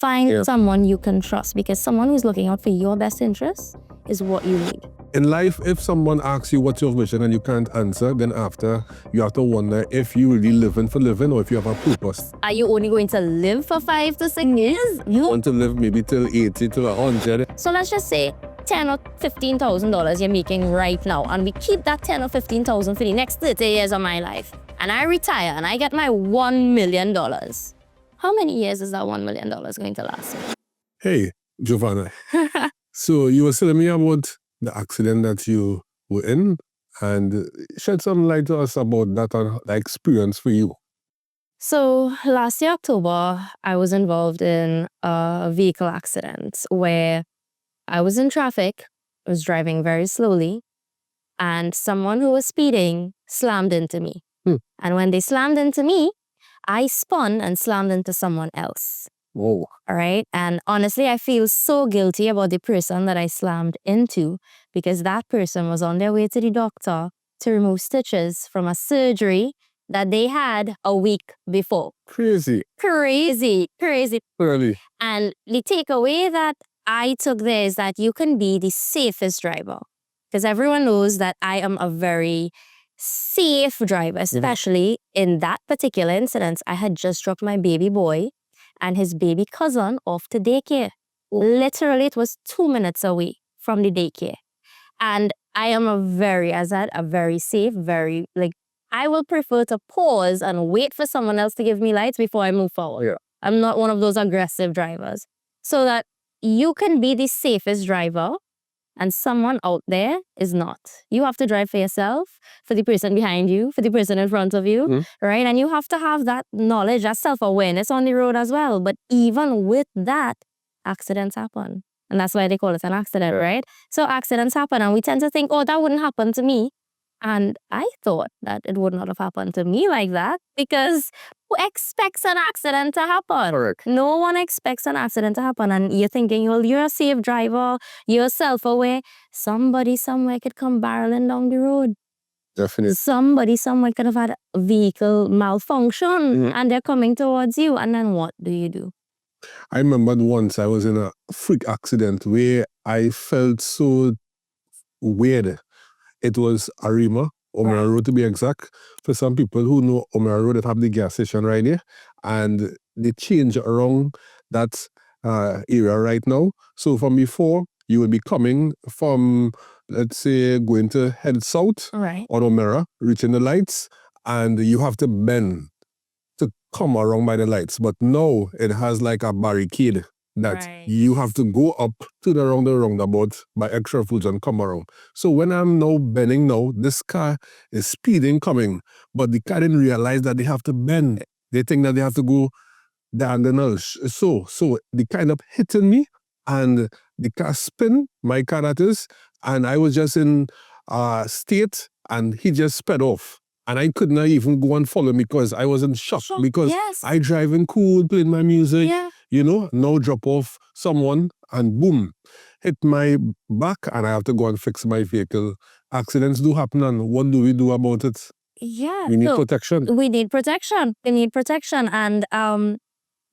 Find someone you can trust, because someone who's looking out for your best interests is what you need. In life, if someone asks you what's your vision and you can't answer, then after, you have to wonder if you really living for living or if you have a purpose. Are you only going to live for 5 to 6 years? You want to live maybe till 80 to 100. So let's just say $10,000 or $15,000 you're making right now, and we keep that $10,000 or $15,000 for the next 30 years of my life, and I retire and I get my $1 million. How many years is that $1 million going to last? Hey, Giovanna. So you were telling me about the accident that you were in, and shed some light to us about that the experience for you. So last year, October, I was involved in a vehicle accident where I was in traffic, I was driving very slowly, and someone who was speeding slammed into me. And when they slammed into me, I spun and slammed into someone else. Whoa. All right. And honestly, I feel so guilty about the person that I slammed into, because that person was on their way to the doctor to remove stitches from a surgery that they had a week before. Crazy. Crazy. Really. And the takeaway that I took there is that you can be the safest driver, because everyone knows that I am a very safe driver, especially in that particular incident. I had just dropped my baby boy and his baby cousin off to daycare. Literally, it was 2 minutes away from the daycare. And I am a very safe, I will prefer to pause and wait for someone else to give me lights before I move forward. Yeah. I'm not one of those aggressive drivers. So that you can be the safest driver and someone out there is not. You have to drive for yourself, for the person behind you, for the person in front of you, right? And you have to have that knowledge, that self-awareness on the road as well. But even with that, accidents happen. And that's why they call it an accident, right? So accidents happen and we tend to think, oh, that wouldn't happen to me. And I thought that it would not have happened to me like that, because who expects an accident to happen? Correct. No one expects an accident to happen. And you're thinking, well, you're a safe driver, you're self-aware. Somebody somewhere could come barreling down the road. Definitely. Somebody somewhere could have had a vehicle malfunction and they're coming towards you. And then what do you do? I remember once I was in a freak accident where I felt so weird. It was Arima, Omera Road to be exact. For some people who know Omera Road, they have the gas station right there. And they change around that area right now. So from before, you will be coming from, let's say, going to head south on Omera, reaching the lights, and you have to bend to come around by the lights. But now it has like a barricade that you have to go up to the roundabout by extra foods and come around. So when I'm now bending now, this car is speeding coming, but the car didn't realize that they have to bend. They think that they have to go diagonal. So they kind of hitting me and the car spin, my car that is, and I was just in state and he just sped off. And I could not even go and follow him because I was in shock. Because I driving cool, playing my music, now drop off someone and boom, hit my back and I have to go and fix my vehicle. Accidents do happen and what do we do about it? Yeah. We need protection. We need protection. And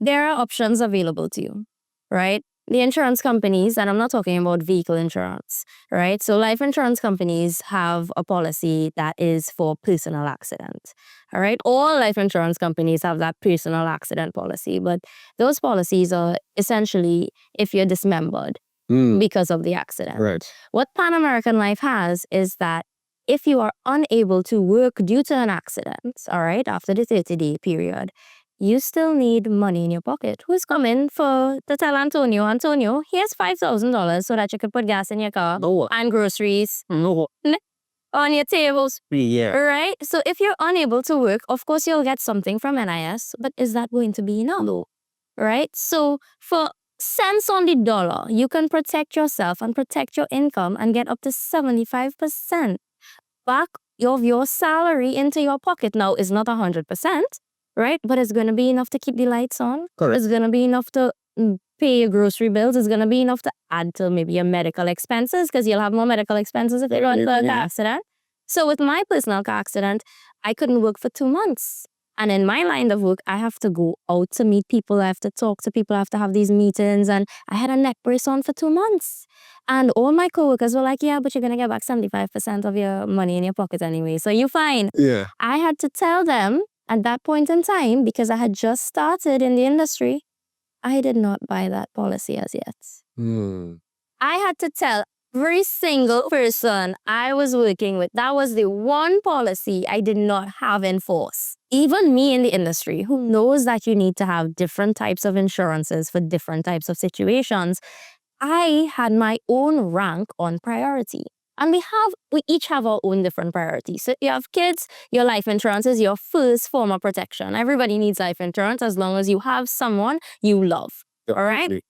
there are options available to you, right? The insurance companies, and I'm not talking about vehicle insurance, right? So life insurance companies have a policy that is for personal accident, all right? All life insurance companies have that personal accident policy, but those policies are essentially if you're dismembered because of the accident. Right. What Pan American Life has is that if you are unable to work due to an accident, all right, after the 30-day period, you still need money in your pocket. Who's coming to tell Antonio, here's $5,000 so that you could put gas in your car and groceries on your tables. Yeah. Right? So if you're unable to work, of course you'll get something from NIS, but is that going to be enough? No. Right? So for cents on the dollar, you can protect yourself and protect your income and get up to 75% back of your salary into your pocket. Now, it's not 100%. Right? But it's going to be enough to keep the lights on. Correct. It's going to be enough to pay your grocery bills. It's going to be enough to add to maybe your medical expenses, because you'll have more medical expenses if you run into a car accident. So with my personal car accident, I couldn't work for 2 months. And in my line of work, I have to go out to meet people. I have to talk to people. I have to have these meetings. And I had a neck brace on for 2 months. And all my coworkers were like, yeah, but you're going to get back 75% of your money in your pocket anyway. So you're fine. Yeah. I had to tell them at that point in time, because I had just started in the industry, I did not buy that policy as yet. I had to tell every single person I was working with, that was the one policy I did not have in force. Even me in the industry, who knows that you need to have different types of insurances for different types of situations, I had my own rank on priority. And we each have our own different priorities. So you have kids, your life insurance is your first form of protection. Everybody needs life insurance as long as you have someone you love. All right?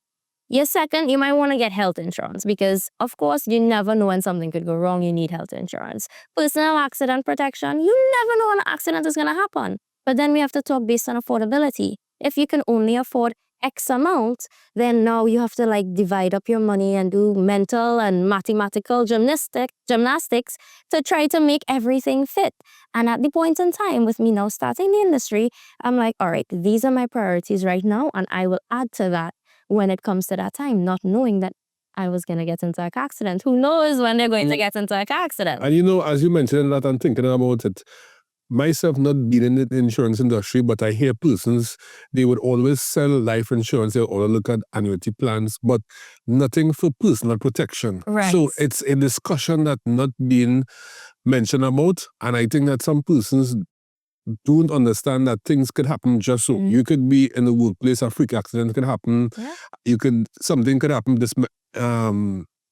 Your second, you might want to get health insurance because, of course, you never know when something could go wrong. You need health insurance. Personal accident protection, you never know when an accident is going to happen. But then we have to talk based on affordability. If you can only afford X amount, then now you have to divide up your money and do mental and mathematical gymnastics to try to make everything fit. And at the point in time, with me now starting the industry, I'm like, all right, these are my priorities right now, and I will add to that when it comes to that time, not knowing that I was going to get into a car accident. Who knows when they're going to get into a car accident? And as you mentioned that, I'm thinking about it. Myself not being in the insurance industry, but I hear persons, they would always sell life insurance, they would always look at annuity plans, but nothing for personal protection. Right. So it's a discussion that not being mentioned about, and I think that some persons don't understand that things could happen just so. You could be in the workplace, a freak accident could happen. Yeah. Something could happen,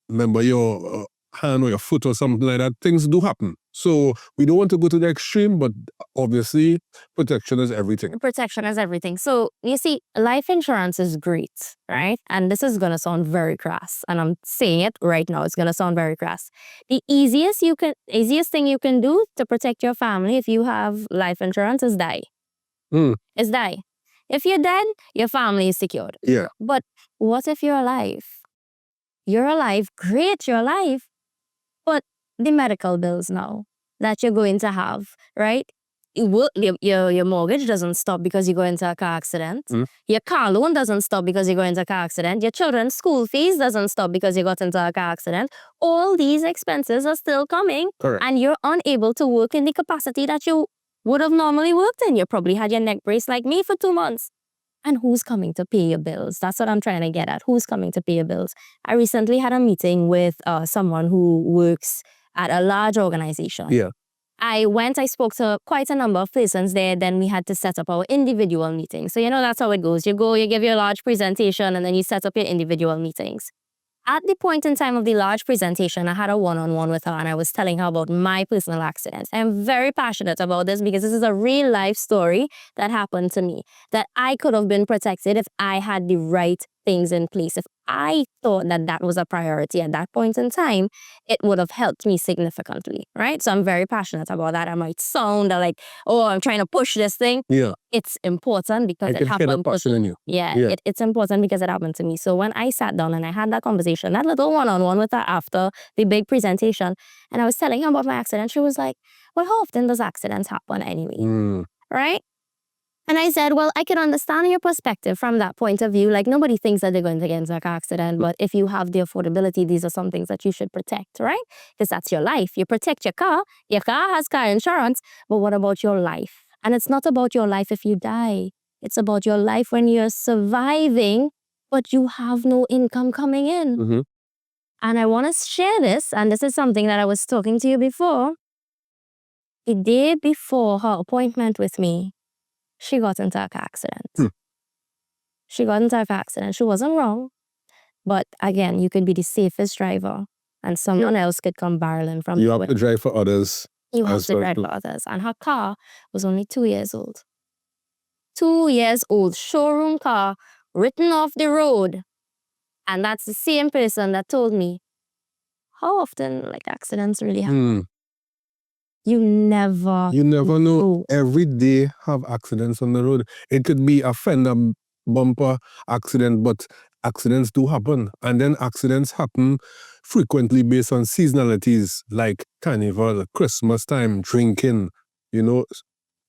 remember your hand or your foot or something like that. Things do happen. So we don't want to go to the extreme, but obviously protection is everything. Protection is everything. So you see, life insurance is great, right? And this is going to sound very crass. And I'm saying it right now. It's going to sound very crass. The easiest thing you can do to protect your family if you have life insurance is die. Is die. If you're dead, your family is secured. Yeah. But what if you're alive? You're alive. Great, you're alive. But the medical bills now that you're going to have, right? Your mortgage doesn't stop because you go into a car accident. Your car loan doesn't stop because you go into a car accident. Your children's school fees doesn't stop because you got into a car accident. All these expenses are still coming. Correct. And you're unable to work in the capacity that you would have normally worked in. You probably had your neck brace like me for 2 months. And who's coming to pay your bills? That's what I'm trying to get at. Who's coming to pay your bills? I recently had a meeting with someone who works at a large organization. Yeah. I spoke to quite a number of persons there. Then we had to set up our individual meetings. So, that's how it goes. You go, you give your large presentation, and then you set up your individual meetings. At the point in time of the large presentation, I had a one-on-one with her, and I was telling her about my personal accidents. I'm very passionate about this because this is a real life story that happened to me, that I could have been protected if I had the right things in place. If I thought that that was a priority at that point in time, it would have helped me significantly, right? So I'm very passionate about that. I might sound like, oh, I'm trying to push this thing. Yeah. It's important because it I can hear happened. that passion in you. Yeah. It's important because it happened to me. So when I sat down and I had that conversation, that little one-on-one with her after the big presentation, and I was telling her about my accident, she was like, well, how often does accidents happen anyway? Right? And I said, well, I can understand your perspective from that point of view. Like, nobody thinks that they're going to get into a car accident, but if you have the affordability, these are some things that you should protect, right? Because that's your life. You protect your car has car insurance, but what about your life? And it's not about your life if you die. It's about your life when you're surviving, but you have no income coming in. And I want to share this, and this is something that I was talking to you before. The day before her appointment with me, she got into a car accident. She got into a car accident. She wasn't wrong. But again, you could be the safest driver and someone else could come barreling from you. You have to drive for others. You have to drive for others. And her car was only 2 years old. 2 years old. Showroom car, written off the road. And that's the same person that told me, how often accidents really happen? You never know. Every day have accidents on the road. It could be a fender bumper accident, but accidents do happen. And then accidents happen frequently based on seasonalities like carnival, Christmas time, drinking,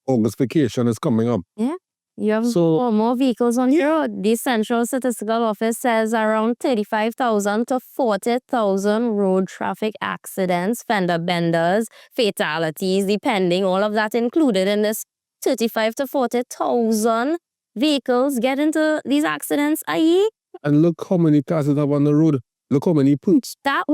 August vacation is coming up. Yeah. You have more vehicles on the road. The Central Statistical Office says around 35,000 to 40,000 road traffic accidents, fender benders, fatalities, depending, all of that included in this 35 to 40,000 vehicles get into these accidents a year. And look how many cars that have on the road. Look how many points. That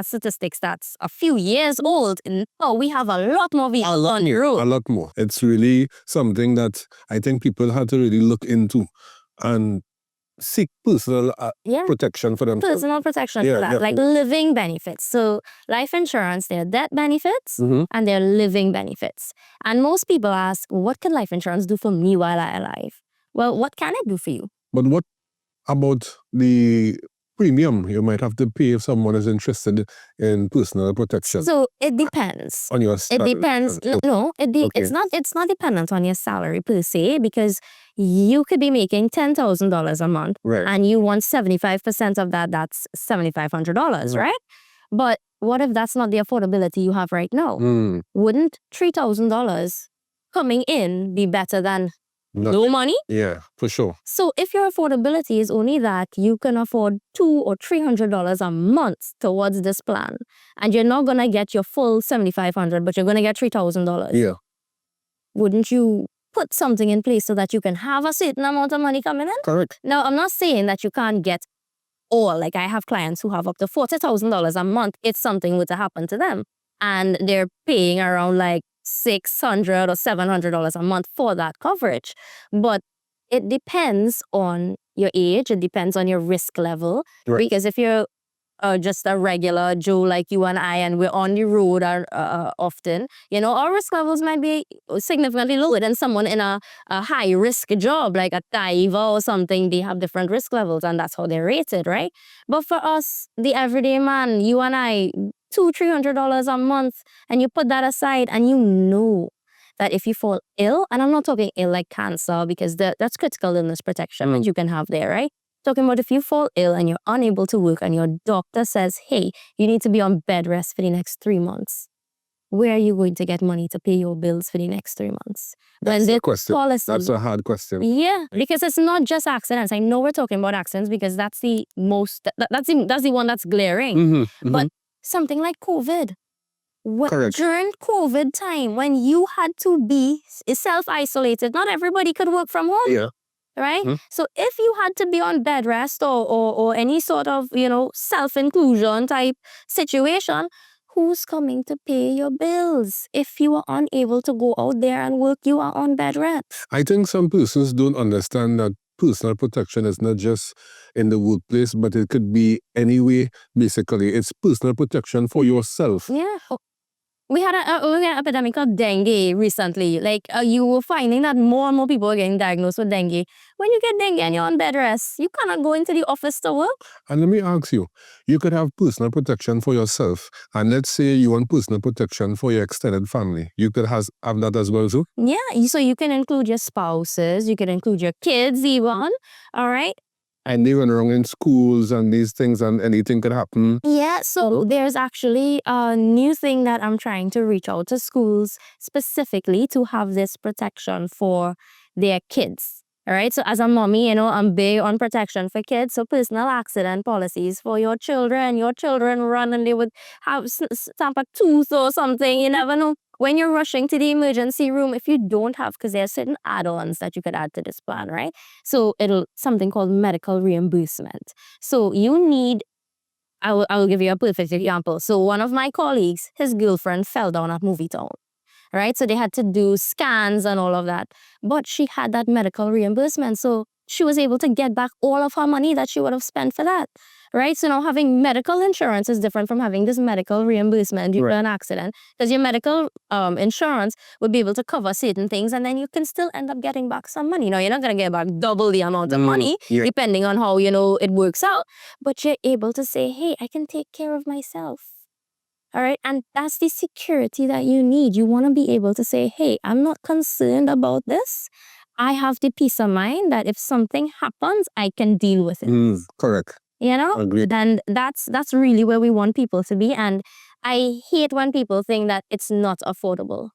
statistics that's a few years old. Oh, we have a lot more vehicles on the road. A lot more. It's really something that I think people have to really look into and seek personal protection for themselves. Personal protection for that. Like living benefits. So life insurance, there are death benefits and there are living benefits. And most people ask, what can life insurance do for me while I'm alive? Well, what can it do for you? But what about the premium you might have to pay if someone is interested in personal protection? So it depends. On your salary. It depends. No, it's not dependent on your salary per se, because you could be making $10,000 a month, and you want 75% of that. That's $7,500, right? But what if that's not the affordability you have right now? Wouldn't $3,000 coming in be better than no money? Yeah, for sure. So if your affordability is only that you can afford $200 or $300 a month towards this plan, and you're not gonna get your full $7,500, but you're gonna get $3,000. Yeah. Wouldn't you put something in place so that you can have a certain amount of money coming in? Correct. Now, I'm not saying that you can't get all. Like, I have clients who have up to $40,000 a month if something were to happen to them, and they're paying around like $600 or $700 a month for that coverage. But it depends on your age. It depends on your risk level. Because if you're just a regular Joe like you and I, and we're on the road often, our risk levels might be significantly lower than someone in a high risk job like a diver or something. They have different risk levels, and that's how they're rated, right? But for us, the everyday man, you and I, $200-$300 a month, and you put that aside, and you know that if you fall ill, and I'm not talking ill like cancer, because that's critical illness protection that you can have there, right? Talking about if you fall ill and you're unable to work, and your doctor says, hey, you need to be on bed rest for the next 3 months. Where are you going to get money to pay your bills for the next 3 months? That's a question. That's a hard question. Yeah, because it's not just accidents. I know we're talking about accidents because that's the most, that's the one that's glaring. But something like COVID. During COVID time, when you had to be self-isolated, not everybody could work from home. Yeah. Right? So if you had to be on bed rest or any sort of, self-inclusion type situation, who's coming to pay your bills? If you are unable to go out there and work, you are on bed rest. I think some persons don't understand that personal protection is not just in the workplace, but it could be anyway. Basically, it's personal protection for yourself. Yeah. We had an epidemic of dengue recently. Like, you were finding that more and more people are getting diagnosed with dengue. When you get dengue and you're on bed rest, you cannot go into the office to work. And let me ask you, you could have personal protection for yourself, and let's say you want personal protection for your extended family. You could have that as well too? Yeah, so you can include your spouses, you can include your kids even, all right? And they run around in schools and these things, and anything could happen. Yeah, so there's actually a new thing that I'm trying to reach out to schools specifically to have this protection for their kids. All right, so as a mommy, I'm big on protection for kids. So personal accident policies for your children. Your children run and they would have stamp a tooth or something. You never know. When you're rushing to the emergency room, if you don't have, because there are certain add-ons that you could add to this plan, right? So something called medical reimbursement. So you need, I will give you a perfect example. So one of my colleagues, his girlfriend fell down at Movie Town. Right? So they had to do scans and all of that. But she had that medical reimbursement. So she was able to get back all of her money that she would have spent for that. Right? So now having medical insurance is different from having this medical reimbursement due to an accident. Because your medical insurance would be able to cover certain things, and then you can still end up getting back some money. Now, you're not going to get back double the amount of money, depending on how, it works out. But you're able to say, hey, I can take care of myself. All right. And that's the security that you need. You want to be able to say, hey, I'm not concerned about this. I have the peace of mind that if something happens, I can deal with it. Correct. Agreed. And that's really where we want people to be. And I hate when people think that it's not affordable.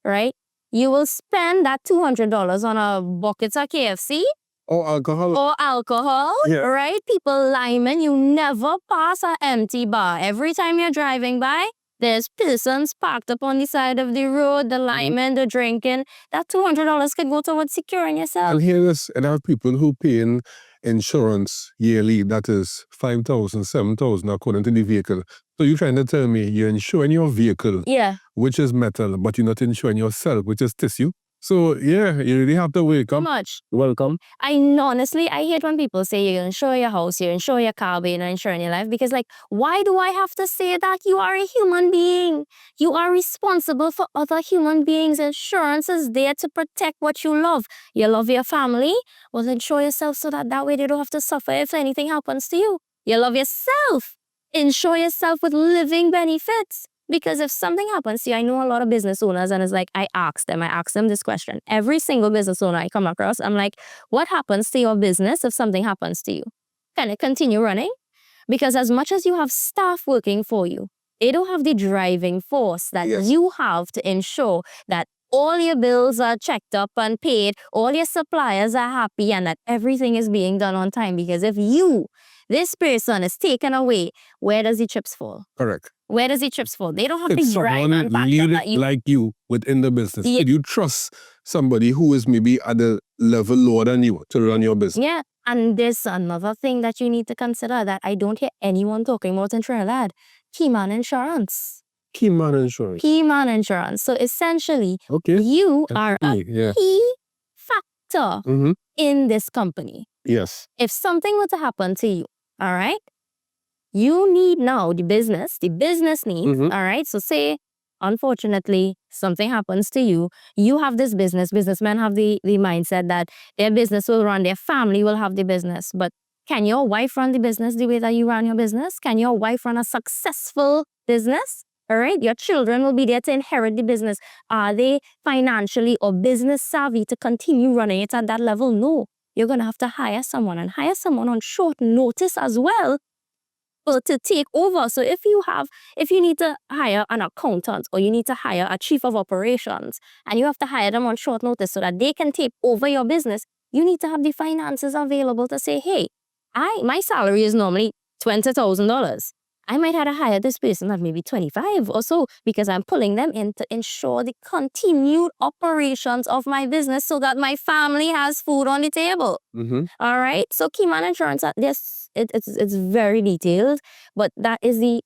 Right? you will spend that $200 on a bucket of KFC Or alcohol. or alcohol, Yeah. right? People linemen, you never pass an empty bar. Every time you're driving by, there's persons parked up on the side of the road, the linemen, the drinking. That $200 could go towards securing yourself. And here is, and I have people who pay in insurance yearly, that is $5,000, $7,000 according to the vehicle. So you're trying to tell me you're insuring your vehicle, Yeah. which is metal, but you're not insuring yourself, which is tissue. So yeah, you really have to wake up. Much. Welcome. I hate when people say you insure your house, you insure your car, but you're not insuring your life. Because, like, why do I have to say that? You are a human being. You are responsible for other human beings. Insurance is there to protect what you love. You love your family? Well, insure yourself so that way they don't have to suffer if anything happens to you. You love yourself? Insure yourself with living benefits. Because if something happens to you, I know a lot of business owners, and it's like, I ask them this question. Every single business owner I come across, I'm like, what happens to your business if something happens to you? Can it continue running? Because as much as you have staff working for you, they don't have the driving force that Yes. you have to ensure that all your bills are checked up and paid, all your suppliers are happy, and that everything is being done on time. Because if this person is taken away, where does the chips fall? Correct. Where does the chips fall? They don't have It's to drive someone and back up at you. like you within the business. Yeah. Did you trust somebody who is maybe at a level lower than you to run your business? Yeah, and there's another thing that you need to consider that I don't hear anyone talking about in Trinidad. Keyman Insurance. Keyman insurance. Keyman Insurance. So essentially, Okay. you are a Yeah. key factor Mm-hmm. in this company. Yes. If something were to happen to you, all right, you need now the business needs, Mhm. all right? So say, unfortunately, something happens to you, you have this business, businessmen have the mindset that their business will run, their family will have the business. But can your wife run the business the way that you run your business? Can your wife run a successful business? All right, your children will be there to inherit the business. Are they financially or business savvy to continue running it at that level? No. You're going to have to hire someone, and hire someone on short notice as well to take over. So if you need to hire an accountant or you need to hire a chief of operations and you have to hire them on short notice so that they can take over your business, you need to have the finances available to say, hey, my salary is normally $20,000. I might have to hire this person at maybe 25 or so because I'm pulling them in to ensure the continued operations of my business so that my family has food on the table. Mm-hmm. All right. So Keyman Insurance, it's very detailed, but that is the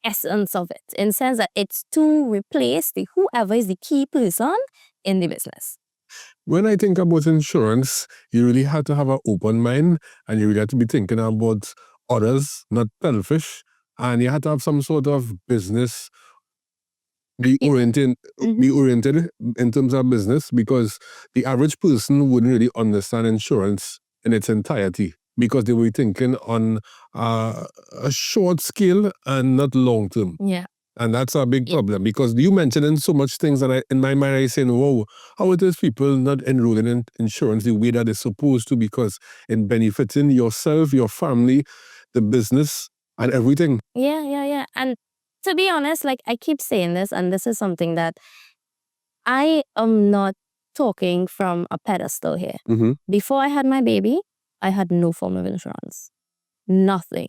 essence of it in the sense that it's to replace whoever is the key person in the business. When I think about insurance, you really have to have an open mind and you really have to be thinking about others, not selfish. And you have to have some sort of business, be oriented in terms of business, because the average person wouldn't really understand insurance in its entirety because they were thinking on a short scale and not long term. Yeah. And that's a big problem because you mentioned so much things that in my mind I saying, whoa, how it is people not enrolling in insurance the way that they're supposed to, because it benefiting yourself, your family, the business, and everything. Yeah. And to be honest, like I keep saying this, and this is something that I am not talking from a pedestal here. Mm-hmm. Before I had my baby, I had no form of insurance. Nothing.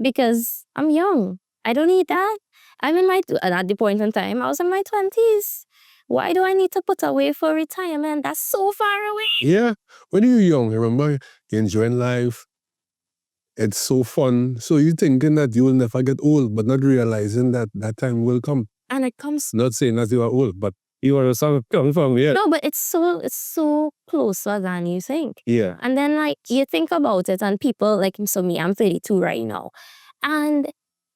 Because I'm young. I don't need that. And at the point in time, I was in my 20s. Why do I need to put away for retirement? That's so far away. Yeah. When you're young, remember, you're enjoying life. It's so fun. So you're thinking that you will never get old, but not realizing that that time will come. And it comes. Not saying that you are old, but you are some come from, yeah. No, but it's so closer than you think. Yeah. And then like you think about it, and people like me, I'm 32 right now. And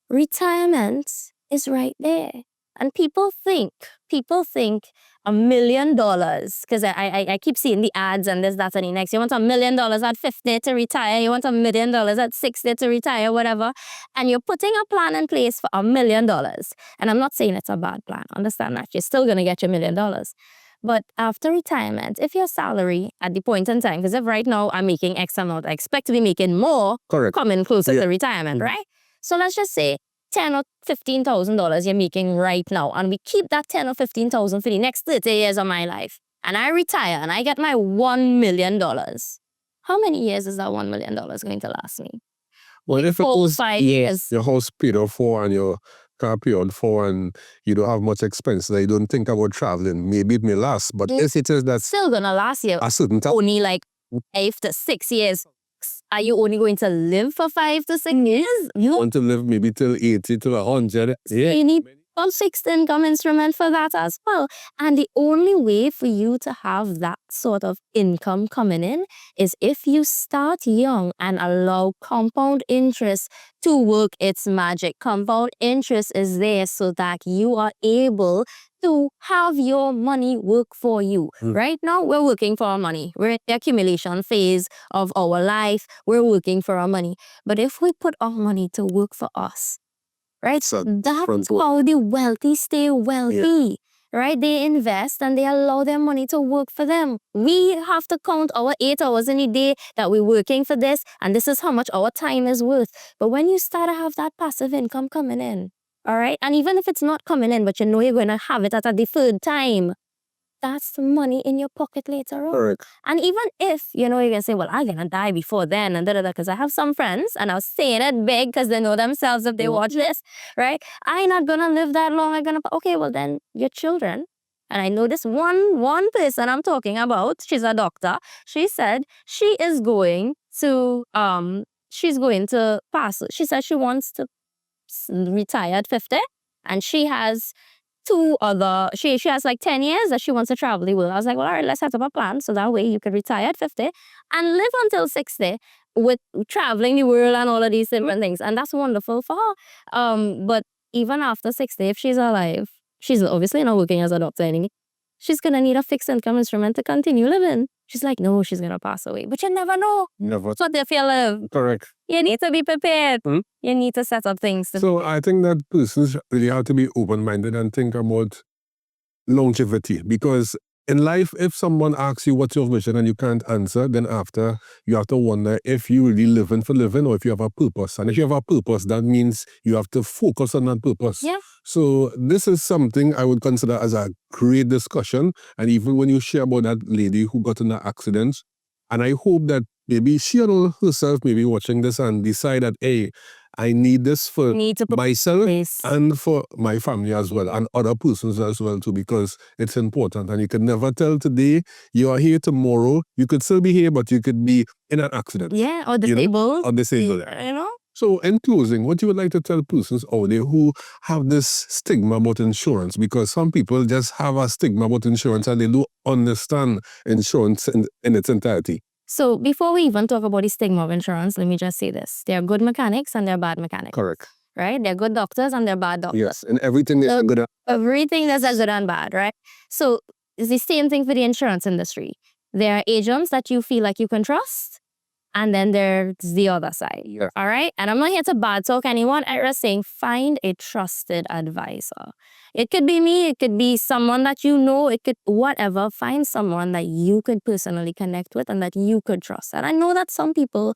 retirement is right there. And people think $1 million, because I keep seeing the ads and this, that, and the next. You want $1 million at 50 to retire. You want $1 million at 60 to retire, whatever. And you're putting a plan in place for $1 million. And I'm not saying it's a bad plan. Understand that. You're still going to get your $1 million. But after retirement, if your salary at the point in time, because if right now I'm making X amount, I expect to be making more. Correct. Coming closer Yeah. to retirement, right? So let's just say $10,000 or $15,000 you're making right now, and we keep that 10 or 15,000 for the next 30 years of my life, and I retire and I get my $1 million, how many years is that $1 million going to last me? Well, if it 4, was 5 years. your house paid off for and your car paid off for and you don't have much expense, that you don't think about traveling, maybe it may last. But if it is that Still gonna last you a certain time, only like 5 to 6 years. Are you only going to live for 5 to 6 years? you want to live maybe till 80, till 100. Yeah. You need a fixed income instrument for that as well. And the only way for you to have that sort of income coming in is if you start young and allow compound interest to work its magic. Compound interest is there so that you are able to have your money work for you. Right now, we're working for our money. We're in the accumulation phase of our life. We're working for our money. But if we put our money to work for us, right? So That's how the wealthy stay wealthy, right? They invest and they allow their money to work for them. We have to count our 8 hours in a day that we're working for this, and this is how much our time is worth. But when you start to have that passive income coming in, all right? And even if it's not coming in, but you know you're going to have it at a deferred time, that's the money in your pocket later on. Correct. And even if, you know, you're going to say, well, I'm going to die before then, and da-da-da, because I have some friends, and I was saying it big because they know themselves if they watch this, right? I'm not going to live that long. I'm going to, okay, well, then your children. And I know this one person I'm talking about, she's a doctor. She said she is going to pass. She said she wants to retire at 50, and she has she has like 10 years that she wants to travel the world. I was like, well, all right, let's set up a plan so that way you could retire at 50 and live until 60 with traveling the world and all of these different things. And that's wonderful for her. But even after 60, if she's alive, she's obviously not working as a doctor anymore. She's going to need a fixed income instrument to continue living. She's like, no, she's going to pass away. But you never know. Never. So if you live, Correct. you need to be prepared. You need to set up things. So I think that persons really have to be open-minded and think about longevity, because in life, if someone asks you what's your vision and you can't answer, then after you have to wonder if you really living for living or if you have a purpose. And if you have a purpose, that means you have to focus on that purpose. Yeah. So this is something I would consider as a great discussion. And even when you share about that lady who got in an accident, and I hope that maybe she or herself may be watching this and decide that, hey, I need this for myself and for my family as well, and other persons as well too, because it's important. And you can never tell today you are here tomorrow. You could still be here, but you could be in an accident. Yeah, or disabled. Or disabled. You know? So in closing, what you would like to tell persons out there who have this stigma about insurance? Because some people just have a stigma about insurance and they don't understand insurance in its entirety. So before we even talk about the stigma of insurance, let me just say this. There are good mechanics and there are bad mechanics. Correct. Right? There are good doctors and there are bad doctors. Yes, and everything is good. Everything that's good and bad, right? So it's the same thing for the insurance industry. There are agents that you feel like you can trust, and then there's the other side. Yeah. All right? And I'm not here to bad talk anyone. I'm just saying find a trusted advisor. It could be me. It could be someone that you know. It could whatever. Find someone that you could personally connect with and that you could trust. And I know that some people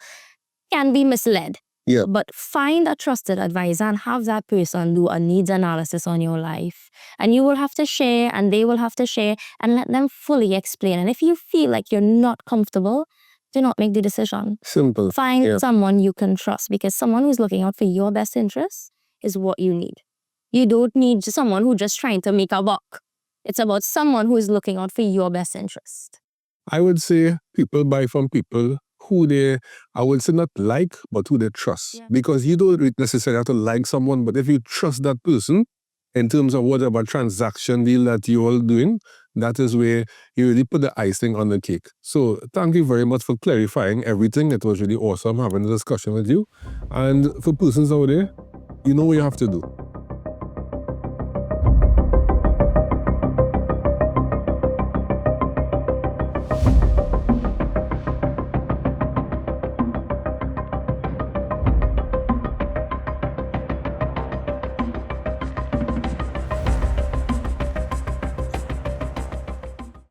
can be misled. Yeah. But find a trusted advisor and have that person do a needs analysis on your life. And you will have to share and they will have to share and let them fully explain. And if you feel like you're not comfortable, do not make the decision. Simple. Find someone you can trust, because someone who's looking out for your best interests is what you need. You don't need someone who's just trying to make a buck. It's about someone who is looking out for your best interest. I would say people buy from people who they, I would say not like, but who they trust. Yeah. Because you don't necessarily have to like someone, but if you trust that person, in terms of whatever transaction deal that you're all doing, that is where you really put the icing on the cake. So thank you very much for clarifying everything. It was really awesome having a discussion with you. And for persons out there, you know what you have to do.